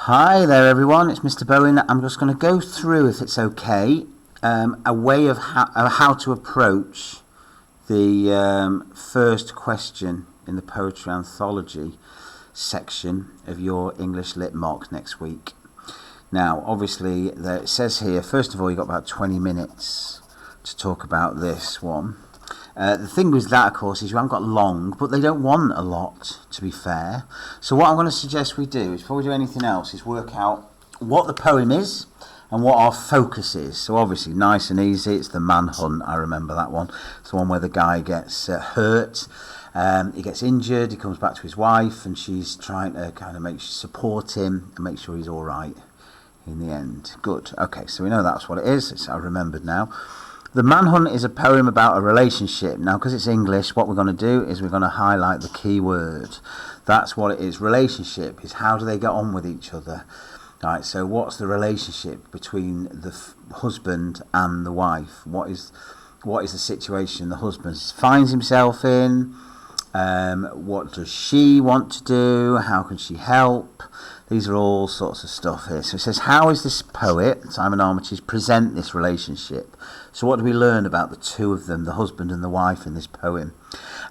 Hi there everyone, it's Mr. Bowen. I'm just going to go through, if it's okay, a way of how to approach the first question in the Poetry Anthology section of your English Lit mock next week. Now, obviously, it says here, first of all, you've got about 20 minutes to talk about this one. The thing with that, of course, is you haven't got long, but they don't want a lot, to be fair. So what I'm going to suggest we do, is before we do anything else, is work out what the poem is and what our focus is. So obviously, nice and easy, it's the manhunt. I remember that one. It's the one where the guy gets hurt, he gets injured, he comes back to his wife, and she's trying to kind of support him and make sure he's all right in the end. Good. Okay, so we know that's what it is. I remembered now. The Manhunt is a poem about a relationship. Now, because it's English, what we're going to do is we're going to highlight the key word. That's what it is. Relationship is how do they get on with each other. Right, so what's the relationship between the husband and the wife? What is the situation the husband finds himself in? What does she want to do? How can she help? These are all sorts of stuff here. So it says, how is this poet, Simon Armitage, present this relationship? So what do we learn about the two of them, the husband and the wife, in this poem?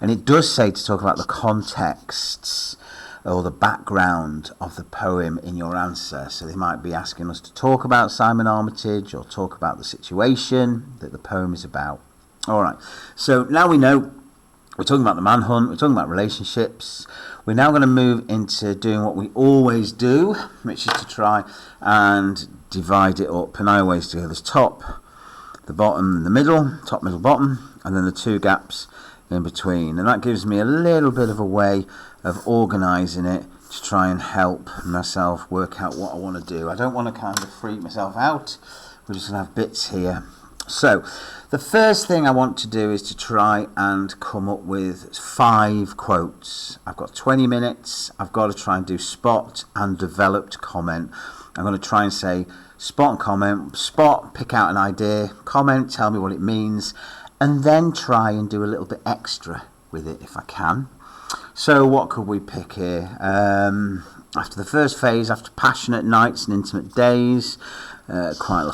And it does say to talk about the contexts or the background of the poem in your answer. So they might be asking us to talk about Simon Armitage or talk about the situation that the poem is about. All right, so now we know we're talking about the manhunt, we're talking about relationships. We're now going to move into doing what we always do, which is to try and divide it up. And I always do this top, the bottom, the middle, top, middle, bottom, and then the two gaps in between. And that gives me a little bit of a way of organising it to try and help myself work out what I want to do. I don't want to kind of freak myself out. We're just going to have bits here. So, the first thing I want to do is to try and come up with 5 quotes. I've got 20 minutes. I've got to try and do spot and developed comment. I'm going to try and say spot and comment. Spot, pick out an idea. Comment, tell me what it means. And then try and do a little bit extra with it if I can. So what could we pick here? After the first phase, after passionate nights and intimate days, quite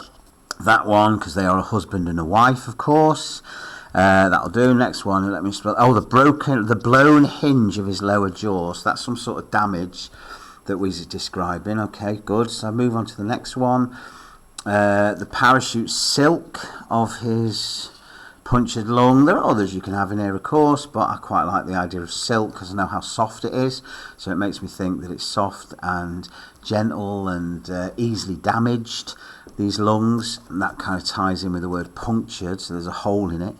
that one, because they are a husband and a wife, of course. That'll do. Next one, let me spell. Oh, the blown hinge of his lower jaw. So that's some sort of damage that we're describing. Okay, good. So I move on to the next one. The parachute silk of his punctured lung. There are others you can have in here, of course, but I quite like the idea of silk because I know how soft it is. So it makes me think that it's soft and gentle and easily damaged, these lungs, and that kind of ties in with the word punctured, so there's a hole in it.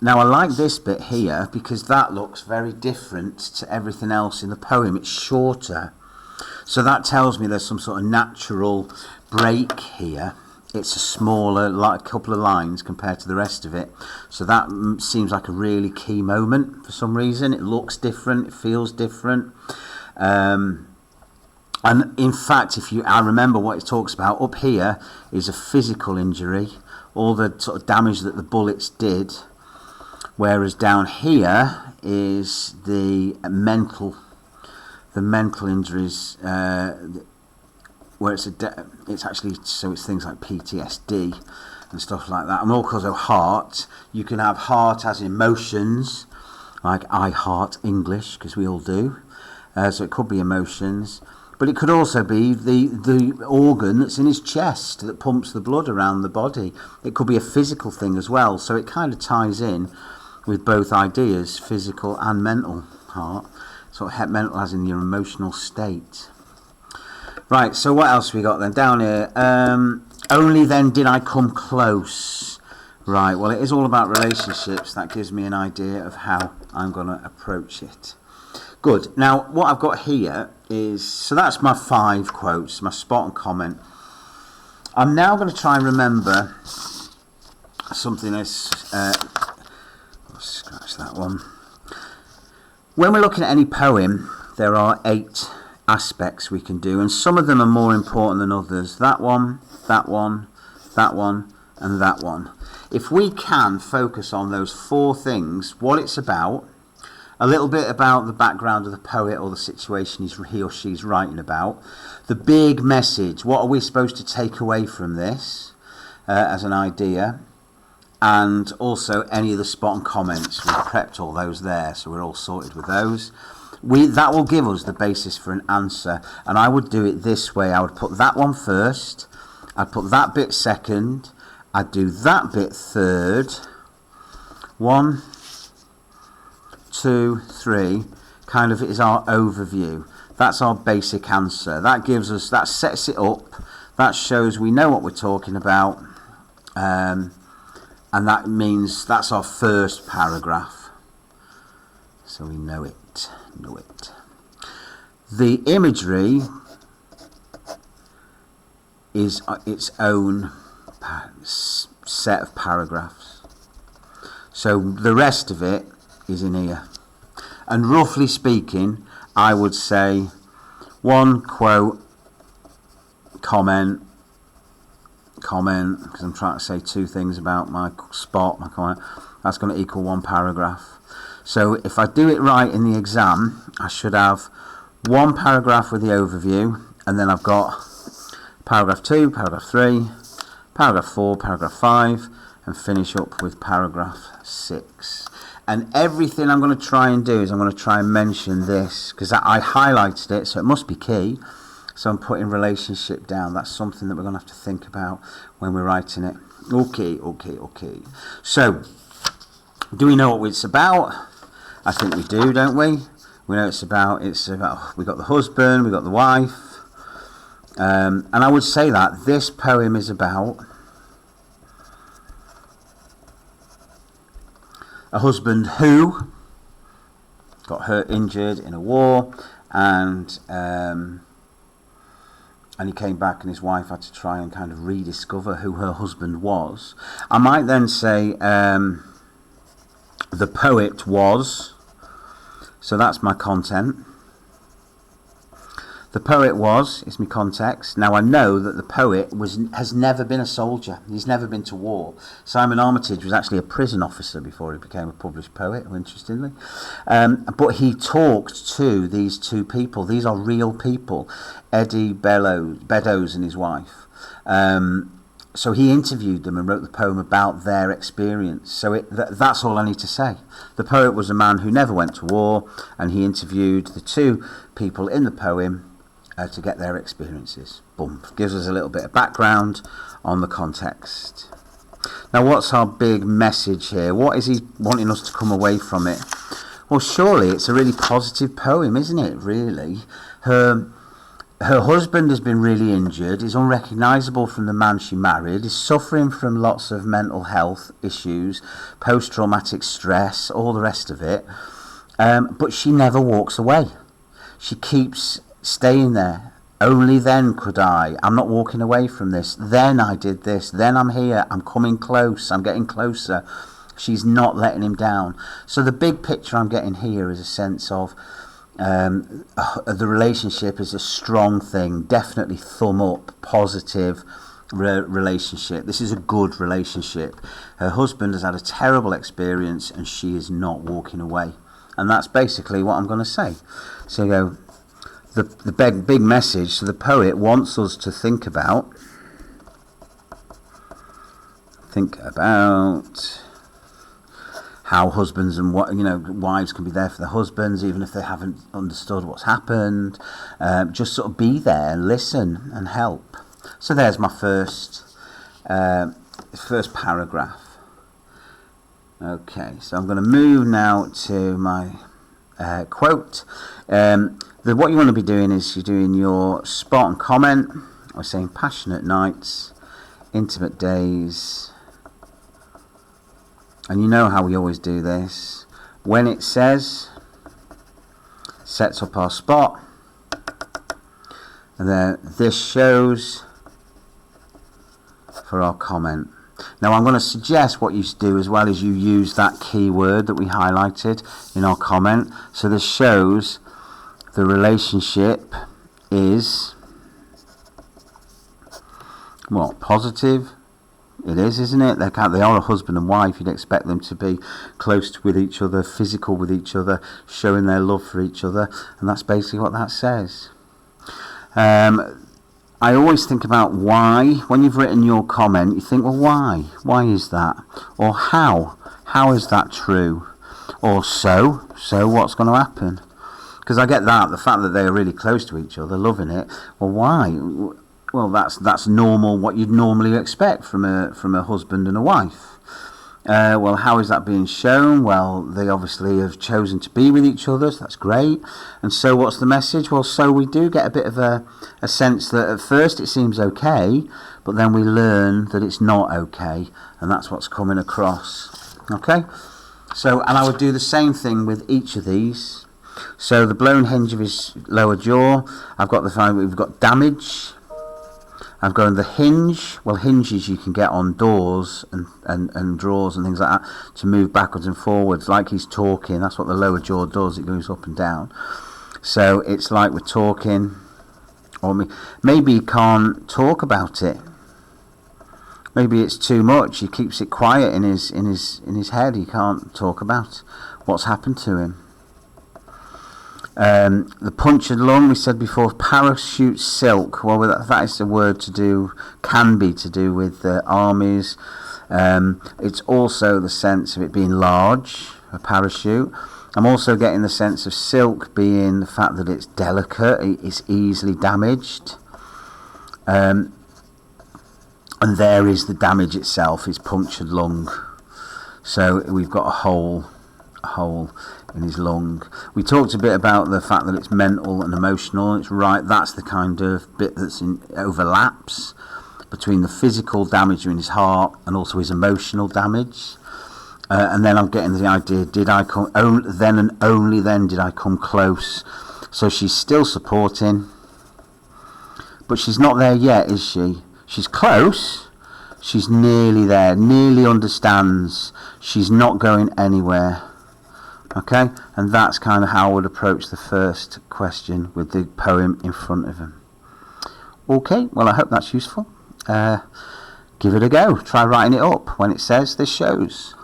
Now I like this bit here because that looks very different to everything else in the poem. It's shorter, so that tells me there's some sort of natural break here. It's a smaller, like a couple of lines compared to the rest of it, so that seems like a really key moment for some reason. It looks different, it feels different. And in fact, I remember what it talks about up here is a physical injury, all the sort of damage that the bullets did, whereas down here is the mental injuries, where it's actually, so it's things like PTSD and stuff like that. And also heart, you can have heart as emotions, like I heart English, because we all do, so it could be emotions. But it could also be the organ that's in his chest that pumps the blood around the body. It could be a physical thing as well. So it kind of ties in with both ideas, physical and mental heart. Sort of mental as in your emotional state. Right, so what else we got then? Down here. Only then did I come close. Right, well it is all about relationships. That gives me an idea of how I'm going to approach it. Good. Now, what I've got here is, so that's my 5 quotes, my spot and comment. I'm now going to try and remember something else. Scratch that one. When we're looking at any poem, there are 8 aspects we can do, and some of them are more important than others. That one, that one, that one, and that one. If we can focus on those 4 things, what it's about, a little bit about the background of the poet or the situation he or she's writing about. The big message, what are we supposed to take away from this as an idea? And also any of the spot and comments. We've prepped all those there, so we're all sorted with those. That will give us the basis for an answer, and I would do it this way. I would put that one first, I'd put that bit second, I'd do that bit third. 1, 2, 3 kind of is our overview. That's our basic answer. That gives us, that sets it up, that shows we know what we're talking about, and that means that's our first paragraph, so we know it. The imagery is its own set of paragraphs, so the rest of it is in here. And roughly speaking, I would say one quote, comment, because I'm trying to say two things about my spot, my comment, that's going to equal one paragraph. So if I do it right in the exam, I should have one paragraph with the overview, and then I've got paragraph 2, paragraph 3, paragraph 4, paragraph 5, and finish up with paragraph 6. And everything I'm going to try and do is I'm going to try and mention this, because I highlighted it, so it must be key. So I'm putting relationship down. That's something that we're going to have to think about when we're writing it. Okay. So, do we know what it's about? I think we do, don't we? We know it's about we got the husband, we got the wife. And I would say that this poem is about a husband who got hurt, injured in a war, and he came back, and his wife had to try and kind of rediscover who her husband was. I might then say the poet was, so that's my content. The poet was is my context. Now I know that the poet has never been a soldier. He's never been to war. Simon Armitage was actually a prison officer before he became a published poet, interestingly. But he talked to these two people. These are real people, Eddie Beddoes and his wife. So he interviewed them and wrote the poem about their experience. So that's all I need to say. The poet was a man who never went to war, and he interviewed the two people in the poem to get their experiences. Boom. Gives us a little bit of background on the context. Now, what's our big message here? What is he wanting us to come away from it? Well, surely it's a really positive poem, isn't it, really? Her husband has been really injured, is unrecognisable from the man she married, is suffering from lots of mental health issues, post-traumatic stress, all the rest of it. But she never walks away. She keeps staying there. Only then could I'm not walking away from this. Then I did this. Then I'm here. I'm coming close. I'm getting closer. She's not letting him down. So the big picture I'm getting here is a sense of the relationship is a strong thing, definitely thumb up, positive relationship. This is a good relationship. Her husband has had a terrible experience and she is not walking away. And that's basically what I'm going to say. So you go, the big message, so the poet wants us to think about how husbands and wives can be there for their husbands even if they haven't understood what's happened. Just sort of be there and listen and help. So there's my first paragraph. Okay, so I'm going to move now to my quote. What you want to be doing is you're doing your spot and comment. We're saying passionate nights, intimate days. And you know how we always do this. When it says, sets up our spot. And then this shows for our comment. Now I'm going to suggest what you do as well is you use that keyword that we highlighted in our comment. So this shows the relationship is what? Positive, It is, isn't it? They are a husband and wife. You'd expect them to be close with each other, physical with each other, showing their love for each other, and that's basically what that says. I always think about why. When you've written your comment, you think, well, why? Why is that? Or how? How is that true? Or so what's going to happen? Because I get that, the fact that they are really close to each other, loving it. Well, why? Well, that's normal, what you'd normally expect from a husband and a wife. Well, how is that being shown? Well, they obviously have chosen to be with each other, so that's great. And so what's the message? Well, so we do get a bit of a sense that at first it seems okay, but then we learn that it's not okay, and that's what's coming across. Okay? So, and I would do the same thing with each of these. So the blown hinge of his lower jaw, I've got the fact we've got damage. I've got the hinge. Well, hinges you can get on doors and drawers and things like that to move backwards and forwards like he's talking. That's what the lower jaw does. It goes up and down. So it's like we're talking, or maybe he can't talk about it. Maybe it's too much. He keeps it quiet in his head. He can't talk about what's happened to him. The punctured lung, we said before, parachute silk. Well, that is a word can be to do with armies. It's also the sense of it being large, a parachute. I'm also getting the sense of silk being the fact that it's delicate, it's easily damaged. And there is the damage itself, it's punctured lung. So we've got a hole in his lung. We talked a bit about the fact that it's mental and emotional. It's right, that's the kind of bit that's overlaps between the physical damage in his heart and also his emotional damage. And then I'm getting the idea, did I come, then and only then did I come close. So she's still supporting, but she's not there yet, is she? She's close. She's nearly there, nearly understands. She's not going anywhere. Okay, and that's kind of how I would approach the first question with the poem in front of him. Okay, well, I hope that's useful. Give it a go. Try writing it up when it says this shows.